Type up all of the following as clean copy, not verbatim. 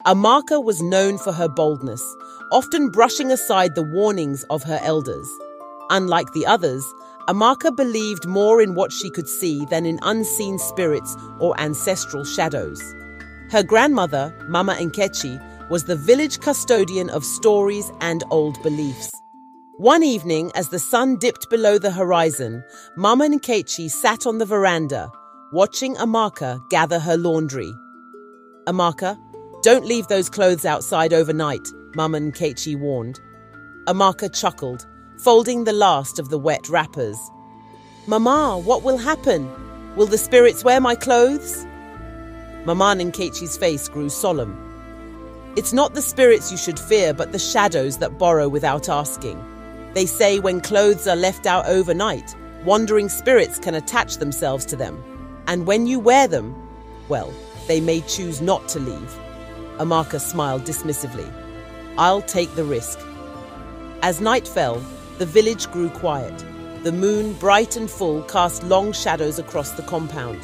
Amaka was known for her boldness, often brushing aside the warnings of her elders. Unlike the others, Amaka believed more in what she could see than in unseen spirits or ancestral shadows. Her grandmother, Mama Nkechi, was the village custodian of stories and old beliefs. One evening, as the sun dipped below the horizon, Mama Nkechi sat on the veranda, watching Amaka gather her laundry. "Amaka, don't leave those clothes outside overnight," Mama Nkechi warned. Amaka chuckled, folding the last of the wet wrappers. "Mama, what will happen? Will the spirits wear my clothes?" Mama Nkechi's face grew solemn. "It's not the spirits you should fear, but the shadows that borrow without asking. They say when clothes are left out overnight, wandering spirits can attach themselves to them. And when you wear them, well, they may choose not to leave." Amaka smiled dismissively. "I'll take the risk." As night fell, the village grew quiet. The moon, bright and full, cast long shadows across the compound.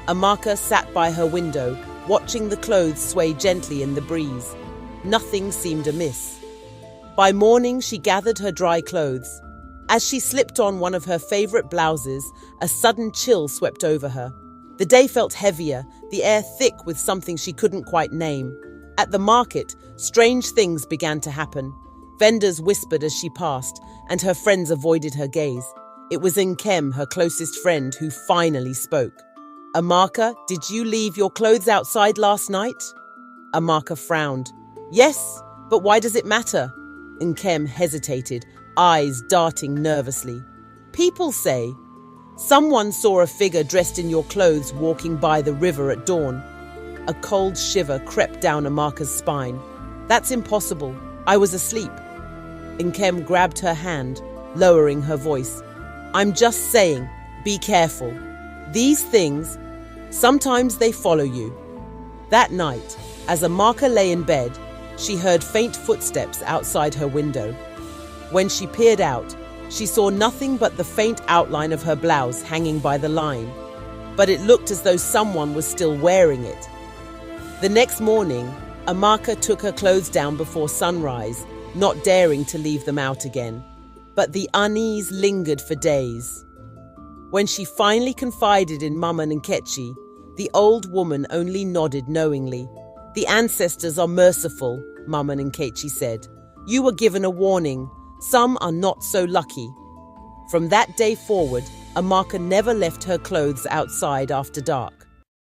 Amaka sat by her window, watching the clothes sway gently in the breeze. Nothing seemed amiss. By morning, she gathered her dry clothes. As she slipped on one of her favorite blouses, a sudden chill swept over her. The day felt heavier, the air thick with something she couldn't quite name. At the market, strange things began to happen. Vendors whispered as she passed, and her friends avoided her gaze. It was Nkem, her closest friend, who finally spoke. "Amaka, did you leave your clothes outside last night?" Amaka frowned. "Yes, but why does it matter?" Nkem hesitated, eyes darting nervously. "People say someone saw a figure dressed in your clothes walking by the river at dawn." A cold shiver crept down Amaka's spine. "That's impossible. I was asleep." Nkem grabbed her hand, lowering her voice. "I'm just saying, be careful. These things, sometimes they follow you." That night, as Amaka lay in bed, she heard faint footsteps outside her window. When she peered out, she saw nothing but the faint outline of her blouse hanging by the line. But it looked as though someone was still wearing it. The next morning, Amaka took her clothes down before sunrise, not daring to leave them out again. But the unease lingered for days. When she finally confided in Mama Nkechi, the old woman only nodded knowingly. "The ancestors are merciful," Mama Nkechi said. "You were given a warning. Some are not so lucky." From that day forward, Amaka never left her clothes outside after dark.